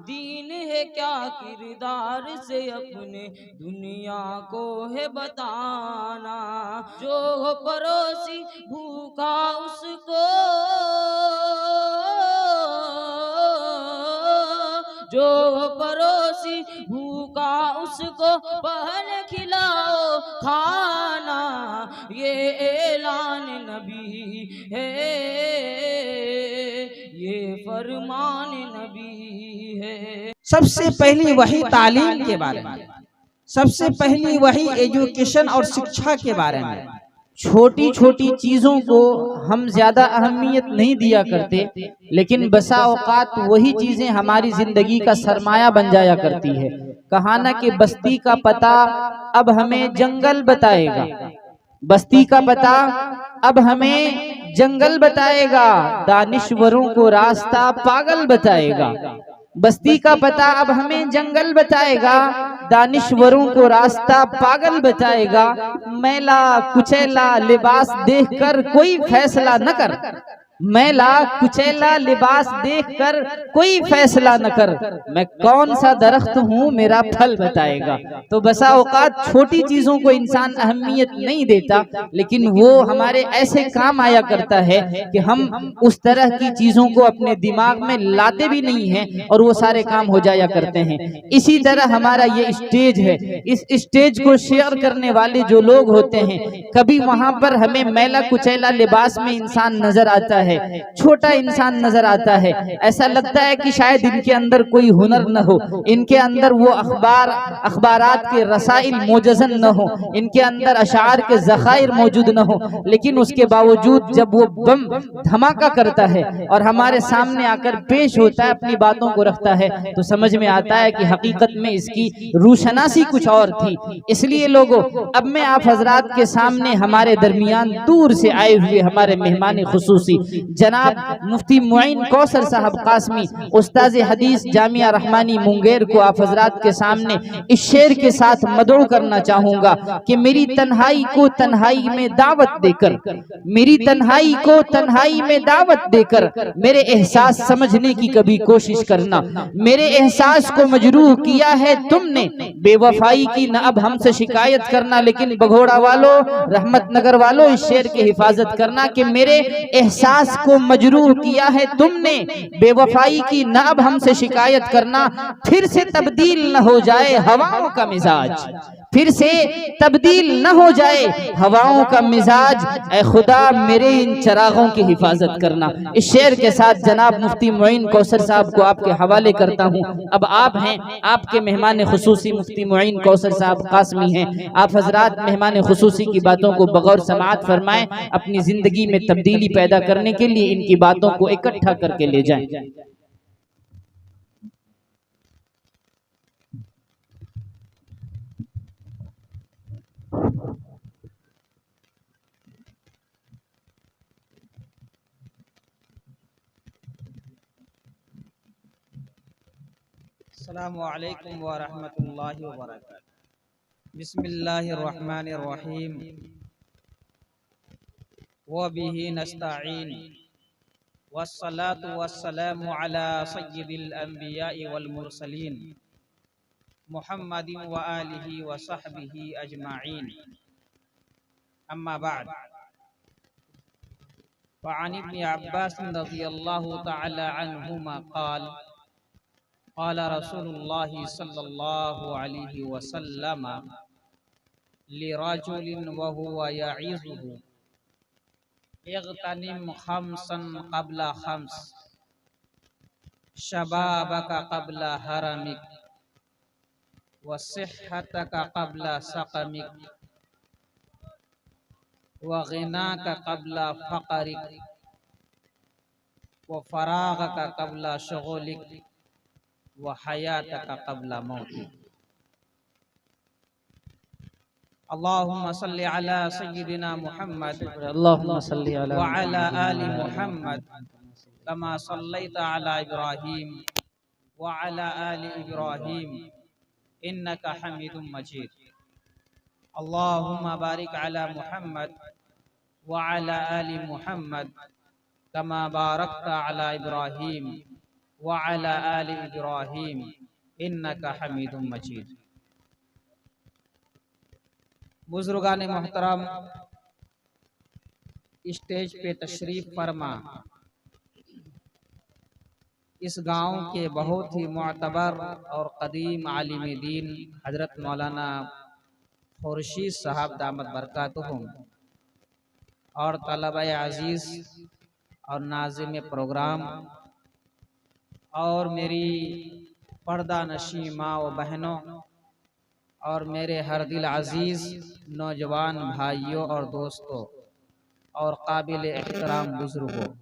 दीन है क्या किरदार से अपने दुनिया को है बताना। जो हो पड़ोसी भूखा उसको, जो हो पड़ोसी भूखा उसको पहले खिलाओ खाना। ये ऐलान नबी है, ये फरमान नबी है। सबसे पहली वही तालीम के बारे में, सबसे पहली वही एजुकेशन और शिक्षा के बारे में। छोटी छोटी चीजों को हम ज्यादा अहमियत नहीं दिया करते, लेकिन बसा औकात वही चीजें हमारी जिंदगी का सरमाया बन जाया करती है। कहा ना कि बस्ती का पता अब हमें जंगल बताएगा, बस्ती का पता अब हमें जंगल बताएगा, दानिश्वरों को रास्ता पागल बताएगा। बस्ती का पता अब हमें जंगल बताएगा, दानिश्वरों को रास्ता पागल बताएगा। मैला कुचैला लिबास देखकर कोई फैसला न कर, मैला कुचैला लिबास देखकर कोई फैसला न कर, मैं कौन सा दरख्त हूँ मेरा फल बताएगा। तो बसा औकात छोटी चीजों को इंसान अहमियत नहीं देता, लेकिन वो हमारे ऐसे काम आया करता है कि हम उस तरह की चीजों को अपने दिमाग में लाते भी नहीं हैं और वो सारे काम हो जाया करते हैं। इसी तरह हमारा ये स्टेज है, इस स्टेज को शेयर करने वाले जो लोग होते हैं, कभी वहां पर हमें मैला कुचैला लिबास में इंसान नजर आता है, छोटा इंसान नजर आता है, ऐसा लगता है कि शायद इनके अंदर कोई हुनर न हो, इनके अंदर वो अखबारात के रसाइल मोजज़न न हो, इनके अंदर अशार के ज़खायर मौजूद न हो। लेकिन उसके बावजूद जब वो बम धमाका करता है और हमारे सामने आकर पेश होता है, अपनी बातों को रखता है, तो समझ में आता है कि हकीकत में इसकी रूशनासी कुछ और थी। इसलिए लोगों, अब मैं आप हजरात के सामने हमारे दरमियान दूर से आए हुए हमारे मेहमान खुसूसी जनाब मुफ्ती मुईन कौसर साहब कासमी, उस्ताद हदीस जामिया रहमानी मुंगेर को आप हजरात के सामने इस शेर के साथ मदऊ करना चाहूंगा कि मेरी तन्हाई को तन्हाई में दावत देकर, मेरी तन्हाई को तन्हाई में दावत देकर मेरे एहसास समझने की कभी कोशिश करना। मेरे एहसास को मजरूह किया है तुमने, बेवफाई की न अब हमसे शिकायत करना। लेकिन बघोड़ा वालों, रहमत नगर वालों, इस शेर की हिफाजत करना कि मेरे एहसास को मजरूह किया है तुमने, बेवफाई की न अब हमसे शिकायत करना। फिर से तब्दील न हो जाए हवाओं का मिजाज, फिर से तब्दील न हो जाए हवाओं का मिजाज, ऐ खुदा मेरे इन चरागों की हिफाजत करना। इस शेर के साथ जनाब मुफ्ती मुईन कौसर साहब को आपके हवाले करता हूँ। अब आप हैं, आपके मेहमान खुसूसी मुफ्ती मुईन कौसर साहब कासमी हैं। आप हजरात मेहमान खुसूसी की बातों को बगौर समाअत फरमाएं, अपनी जिंदगी में तब्दीली पैदा करने के लिए इनकी बातों को इकट्ठा करके ले जाएं। अस्सलामु अलैकुम व रहमतुल्लाहि व बरकातुहू। बिस्मिल्लाहिर रहमानिर रहीम व बिही नस्तईन वस्सलातु वस्सलामु अला सय्यिदिल अंबिया'i वल मुरसलीन मुहम्मदिन व आलिहि व सहबिही अजमाइन। अम्मा बाद, फ़अन इब्न अब्बास रज़ियल्लाहु तआला अन्हुमा क़ाल क़ाल रसूलुल्लाहि सल्लल्लाहु अलैहि वसल्लम लिरजुलिन व हुवा यईज़ुहु इग़तनिम खम्सन क़ब्ला खम्स शबाबका क़ब्ला हरमिक व सिह्हतका क़ब्ला सक़मिक व ग़िनाका क़ब्ला फ़क़रिक व फ़राग़का क़ब्ला शुग़ुलिक व हयातका क़ब्ला मौतिक। अल्लाहुम्मा सल्लि अला सय्यिदिना मुहम्मद अल्लाहुम्मा सल्लि अला व अला आलि मुहम्मद कमा सल्लैता अला इब्राहीम व अला आलि इब्राहीम इन्नका हमीदुम मजीद। अल्लाहुम्मा बारिक अला मुहम्मद व अला आलि मुहम्मद कमा बारकता अला इब्राहीम व अला आलि इब्राहीम इन्नका हमीदुम मजीद। बुजुर्गान मोहतरम, स्टेज पे तशरीफ फरमा इस गांव के बहुत ही मुअतबर और कदीम आलिम दीन हजरत मौलाना खुर्शीद साहब दामत बरकातुहुम और तलबा अजीज़ और नाज़िम प्रोग्राम और मेरी पर्दा नशी माँ व बहनों और मेरे हर दिल अजीज़ नौजवान भाइयों और दोस्तों और काबिल एहतराम बुजुर्गों,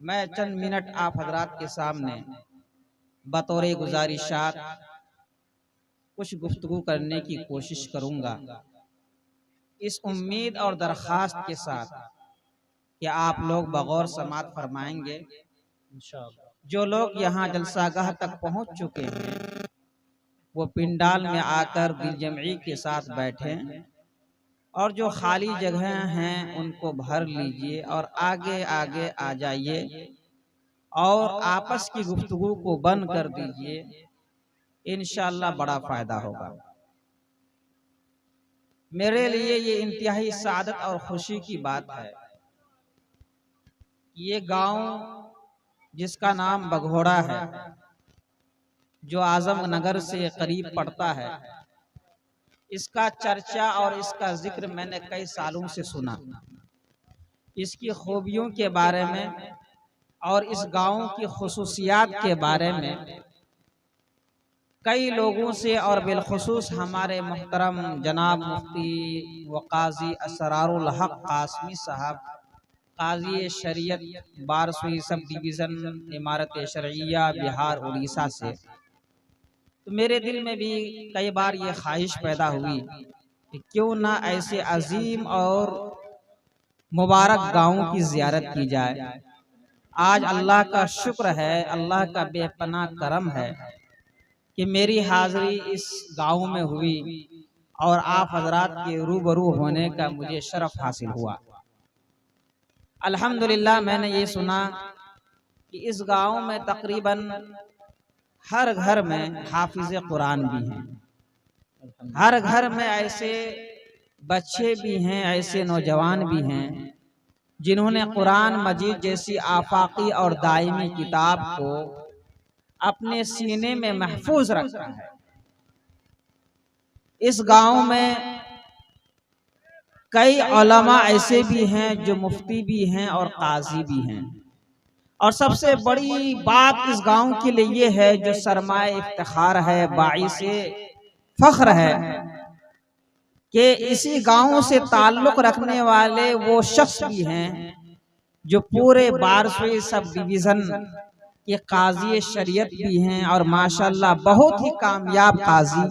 मैं चंद मिनट आप हजरात के सामने बतौर गुजारिशात कुछ गुफ्तगू करने की कोशिश करूंगा, इस उम्मीद और दरख्वास्त के साथ कि आप लोग बगौर समात फरमाएंगे। जो लोग यहाँ जलसागाह तक पहुँच चुके हैं वो पिंडाल में आकर दिलजमई के साथ बैठें और जो खाली जगह हैं उनको भर लीजिए और आगे आगे आ जाइए और आपस की गुफ्तगू को बंद कर दीजिए, इंशाअल्लाह बड़ा फायदा होगा। मेरे लिए ये इंतहाई सादत और खुशी की बात है। ये गांव जिसका नाम बघोड़ा है, जो आजमनगर से करीब पड़ता है, इसका चर्चा और इसका जिक्र मैंने कई सालों से सुना। इसकी खूबियों के बारे में और इस गांव की खुसूसियात के बारे में कई लोगों से और बिलखुसूस हमारे मुहतरम जनाब मुफ्ती व काजी असरारुल हक कासमी साहब, काजी शरीयत बारसवी सब डिवीज़न इमारत शरइया बिहार उड़ीसा से, तो मेरे दिल में भी कई बार ये ख्वाहिश पैदा हुई कि क्यों ना ऐसे अजीम और मुबारक गाँव की ज़ियारत की जाए। आज अल्लाह का शुक्र है, अल्लाह का बेपनाह करम है कि मेरी हाज़िरी इस गांव में हुई और आप हजरात के रूबरू होने का मुझे शरफ हासिल हुआ। अल्हम्दुलिल्लाह, मैंने ये सुना कि इस गांव में तकरीबन हर घर में हाफिज़ कुरान भी हैं, हर घर में ऐसे बच्चे भी हैं, ऐसे नौजवान भी हैं जिन्होंने कुरान मजीद जैसी आफाकी और दायमी किताब को अपने सीने में महफूज रखा है। इस गांव में कई उलमा ऐसे भी हैं जो मुफ्ती भी हैं और काजी भी हैं, और सबसे बड़ी बात इस गांव के लिए ये है जो सरमाए इफ्तिखार है, बाइसे फख्र है कि इसी गांव से ताल्लुक़ रखने वाले वो शख्स भी हैं जो पूरे बारसवी सब डिवीज़न के काजी शरीयत भी हैं और माशाल्लाह बहुत ही कामयाब काजी,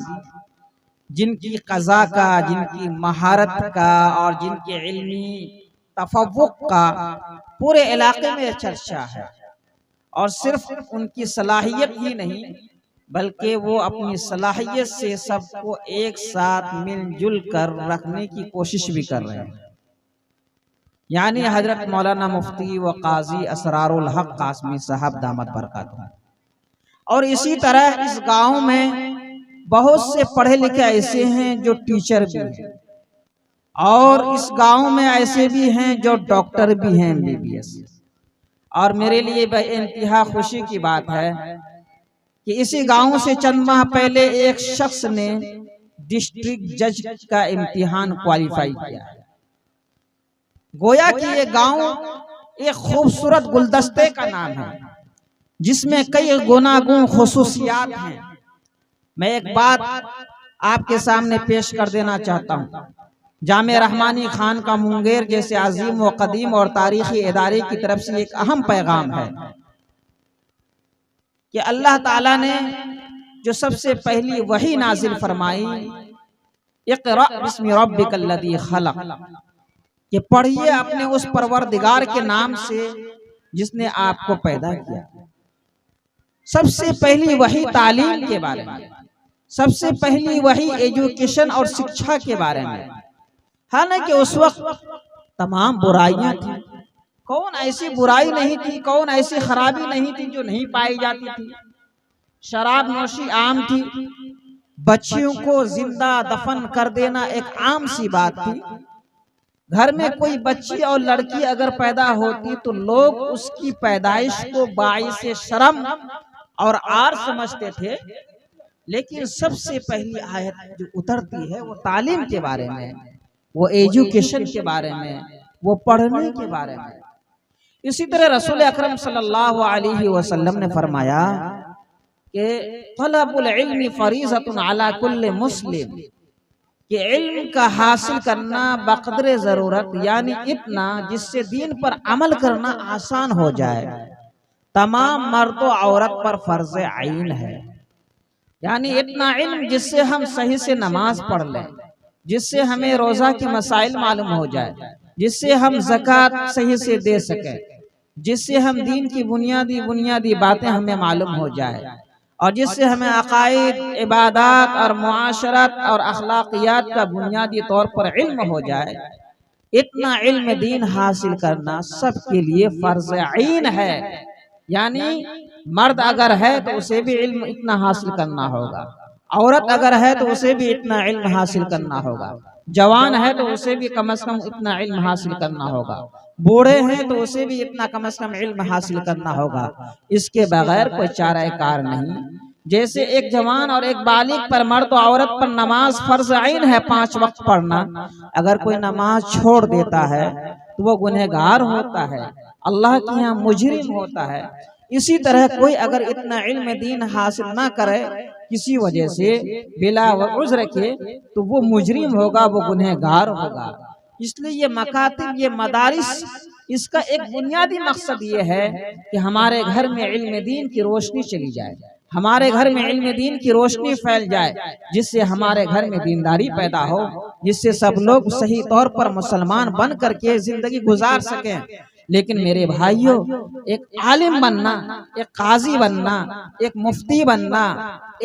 जिनकी क़ज़ा का, जिनकी महारत का और जिनके इल्मी तफव्वुक़ का पूरे इलाके में चर्चा है। और सिर्फ उनकी सलाहियत ही नहीं बल्कि वो अपनी सलाहियत से सबको एक साथ मिलजुल कर रखने की कोशिश भी कर रहे हैं। यानी हजरत मौलाना मुफ्ती व काजी असरारुल हक कासमी साहब दामत बरकातुहू। और इसी तरह इस गांव में बहुत से पढ़े लिखे ऐसे हैं जो टीचर भी हैं, और इस गांव में ऐसे भी हैं जो डॉक्टर भी हैं, MBBS। और मेरे लिए बेइंतहा खुशी की बात है कि इसी गांव से चंद माह पहले एक शख्स ने डिस्ट्रिक्ट जज का इम्तिहान क्वालिफाई किया है। गोया कि ये गांव एक खूबसूरत गुलदस्ते का नाम है जिसमें कई गुनागुन खुसूसियात हैं। मैं एक बात आपके सामने पेश कर देना चाहता हूँ। जामे रहमानी खान का मुंगेर जैसे अजीम व कदीम और तारीखी इदारे की तरफ से एक अहम पैगाम है कि अल्लाह ताला ने जो सबसे पहली वही नाजिल फरमाई, इक़रा बिस्मि रब्बिकल्लज़ी खलक़, कि पढ़िए अपने उस परवरदिगार के नाम से जिसने आपको पैदा किया। सबसे पहली वही तालीम के बारे में, सबसे पहली वही एजुकेशन और शिक्षा के बारे में। हालांकि उस वक्त तमाम बुराइयां थी, कौन ऐसी बुराई नहीं थी, कौन ऐसी खराबी नहीं थी जो नहीं पाई जाती थी। शराब नोशी आम थी, बच्चियों को जिंदा दफन कर देना एक आम सी बात थी। घर में कोई बच्ची और लड़की अगर पैदा होती तो लोग उसकी पैदाइश को बाइसे शर्म और आर समझते थे। लेकिन सबसे पहली आयत जो उतरती है वो तालीम के बारे में, वो एजुकेशन के बारे में, वो पढ़ने के बारे में। इसी तरह रसूल अकरम सल्लल्लाहु अलैहि वसल्लम ने फरमाया कि तलबुल इल्मी फरीज़तुन अला कुल्li मुस्लिम, कि इल्म का हासिल करना बक़द्रे ज़रूरत, यानी इतना जिससे दीन पर अमल करना आसान हो जाए, तमाम मर्द और औरत पर फर्ज आइन है। यानी इतना इल्म जिससे हम सही से नमाज पढ़ लें, जिससे हमें रोज़ा के मसाइल मालूम हो जाए, जिससे हम ज़कात सही से दे सकें, जिससे हम दीन की बुनियादी बातें हमें मालूम हो जाए, और जिससे हमें अकायद, इबादत और मुआशरत और अखलाकियात का बुनियादी तौर पर इल्म हो जाए। इतना इल्म दीन हासिल करना सबके लिए फर्ज आइन है। यानी मर्द अगर है तो उसे भी इल्म इतना हासिल करना होगा, औरत अगर है तो उसे भी इतना इल्म हासिल करना होगा, जवान है तो उसे भी कम से कम इतना इल्म हासिल करना होगा, बूढ़े हैं तो उसे भी इतना कम से कम इल्म हासिल करना होगा। इसके बगैर कोई चारा कार नहीं। जैसे एक जवान और एक बालिग पर, मर्द और औरत पर नमाज फर्ज आइन है 5 वक्त पढ़ना। अगर कोई नमाज छोड़ देता है तो वो गुनहगार होता है, अल्लाह के यहाँ मुजरिम होता है। इसी तरह कोई अगर इतना इल्म दीन हासिल ना करे किसी वजह से बिला उज़्र के, तो वो मुजरिम होगा, वो गुनहगार होगा। इसलिए ये मकातिब, ये मदारिस, इसका एक बुनियादी मकसद ये है कि हमारे घर में इल्म दीन की रोशनी चली जाए, हमारे घर में इल्म दीन की रोशनी फैल जाए, जिससे हमारे घर में दीनदारी पैदा हो, जिससे सब लोग सही तौर पर मुसलमान बन करके जिंदगी गुजार सकें। लेकिन मेरे भाइयों, एक आलिम बनना, एक काजी बनना, एक मुफ्ती बनना,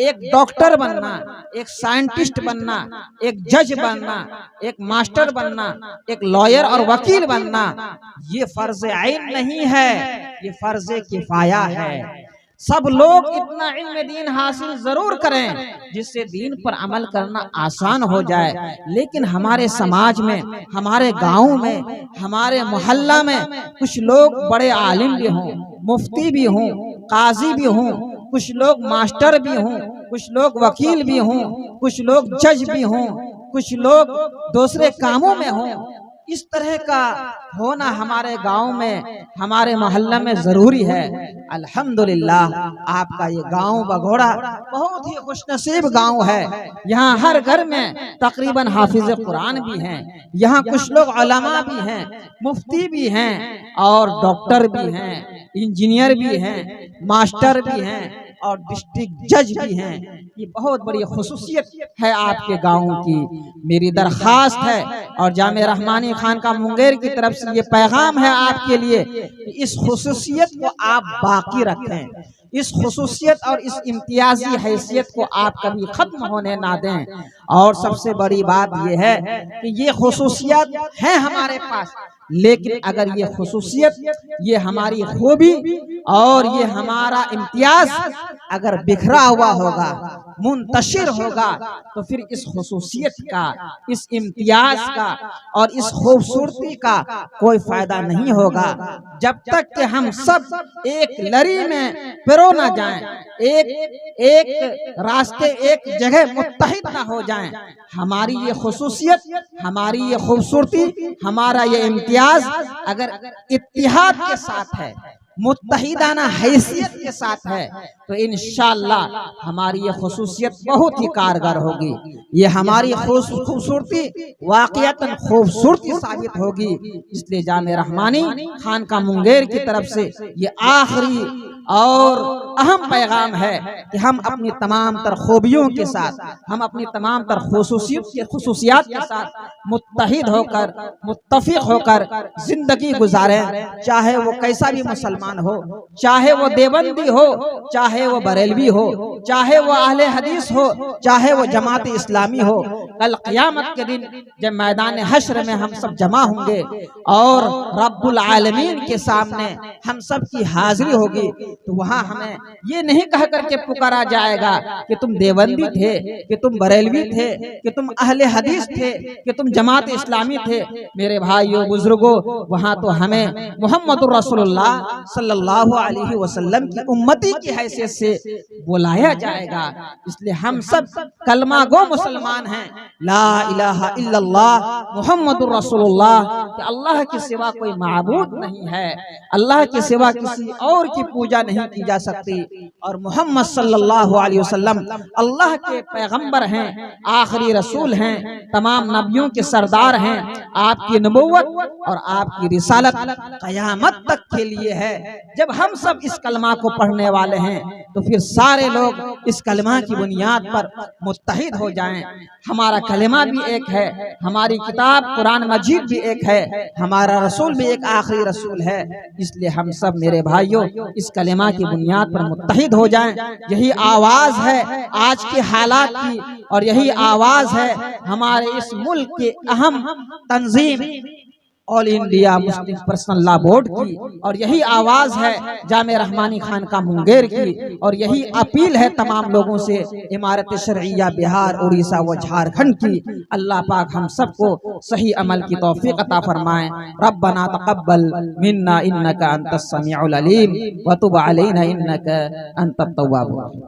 एक डॉक्टर बनना, एक साइंटिस्ट बनना, एक जज बनना, एक मास्टर बनना, एक लॉयर और वकील बनना, ये फर्ज आइन नहीं है, ये फर्ज किफाया है। सब लोग इतना इल्म दीन हासिल जरूर करें जिससे दीन पर अमल करना आसान हो जाए। लेकिन हमारे समाज में, हमारे गांव में, हमारे मोहल्ला में कुछ लोग बड़े आलिम भी हों, मुफ्ती भी हों, काजी भी हों, कुछ लोग मास्टर भी हों, कुछ लोग वकील भी हों, कुछ लोग जज भी हों, कुछ लोग दूसरे कामों में हों। इस तरह का होना हमारे गांव में, हमारे मोहल्ला में जरूरी है। अल्हम्दुलिल्लाह, आपका ये गांव बघोड़ा बहुत ही खुशनसीब गांव है। यहाँ हर घर में तकरीबन हाफिज कुरान भी हैं, यहाँ कुछ लोग उलमा भी हैं, मुफ्ती भी हैं, और डॉक्टर भी हैं, इंजीनियर भी हैं, मास्टर भी हैं, और डिस्ट्रिक्ट जज भी हैं। ये बहुत बड़ी खुसूसियत है आपके गांव की। मेरी दरख्वास्त है और जामे रहमानी खानका मुंगेर की तरफ से ये पैगाम है आपके लिए, इस खुसूसियत को आप बाकी रखें, इस खुसूसियत और इस इम्तियाजी हैसियत को आप कभी खत्म होने ना दें। और सबसे बड़ी बात यह है कि ये खुसूसियत है हमारे पास, लेकिन अगर ये खुसूसियत, ये हमारी खूबी और ये हमारा इम्तियाज अगर बिखरा हुआ होगा, मुंतशिर होगा, तो फिर इस खुसूसियत का, इस इम्तियाज का और इस खूबसूरती का कोई फायदा नहीं होगा। जब तक कि हम सब एक लड़ी में पिरो ना जाएं, एक रास्ते, एक जगह मुत्तहिद ना हो जाएं, हमारी ये खुसूसियत, हमारी ये खूबसूरती, हमारा ये इम्तियाज अगर इत्तिहाद के साथ है, मुत्तहिदाना हैसियत के साथ है, तो इंशाअल्लाह हमारी ये खुसूसियत बहुत ही कारगर होगी। ये हमारी खूबसूरती वाक़ियतन खूबसूरती साबित होगी। इसलिए जामे रहमानी खानका मुंगेर की तरफ से ये आखिरी और अहम पैगाम है कि हम अपनी तमाम तर खूबियों के साथ, हम अपनी तमाम तर खुसूसियात के साथ मुत्तहिद होकर, मुत्तफिक होकर जिंदगी गुजारें। चाहे वो कैसा भी मुसलमान हो, चाहे वो देवबंदी हो, चाहे वो बरेलवी हो, चाहे वो अहले हदीस हो, चाहे वो जमात इस्लामी हो। कल क़यामत के दिन जब मैदान हश्र में हम सब जमा होंगे और रब्बुल आलमीन के सामने हम सब की हाजिरी होगी, तो वहाँ हमें ये नहीं कह करके पुकारा जाएगा कि तुम देवबंदी थे, कि तुम बरेलवी थे, कि तुम अहले हदीस थे, कि तुम जमात इस्लामी थे। मेरे भाइयों बुजुर्गों, वहाँ तो हमें मुहम्मदुर रसूलुल्लाह सल्लल्लाहु अलैहि वसल्लम की उम्मती की हैसियत से बुलाया जाएगा। इसलिए हम सब कलमा गो मुसलमान हैं, ला इलाहा इल्लल्लाह मुहम्मदुर रसूलुल्लाह, कि अल्लाह के सिवा कोई माबूद नहीं है, अल्लाह के सिवा किसी और की पूजा नहीं की जा सकती, और मोहम्मद सल्लल्लाहु अलैहि वसल्लम अल्लाह के पैगंबर हैं, आखिरी रसूल हैं, तमाम नबियों के सरदार हैं। आपकी नबुव्वत और आपकी रिसालत क़यामत तक के लिए है। जब हम सब इस कलमा को पढ़ने वाले हैं तो फिर सारे लोग इस कलमा की बुनियाद पर मुत्तहिद हो जाएं। हमारा कलमा भी एक है, हमारी किताब कुरान मजीद भी एक है, हमारा रसूल भी एक आखिरी रसूल है। इसलिए हम सब मेरे भाइयों इस कलमा की बुनियाद पर मुत्तहिद हो जाएं। यही आवाज है आज के हालात की, और यही आवाज है हमारे इस मुल्क के अहम तंजीम All India Muslim Personal Law Board की, और यही आवाज है जामे रहमानी खान का मुंगेर की, और यही अपील है तमाम लोगों से इमारत शरइया बिहार, उड़ीसा व झारखंड की। अल्लाह पाक हम सबको सही अमल की तौफीक अता फरमाए। रब्बना तक़ब्बल मिन्ना इन्नका अंतस समीउल अलीम व तुब अलैना इन्नका अंतत तव्वाबुर रहीम।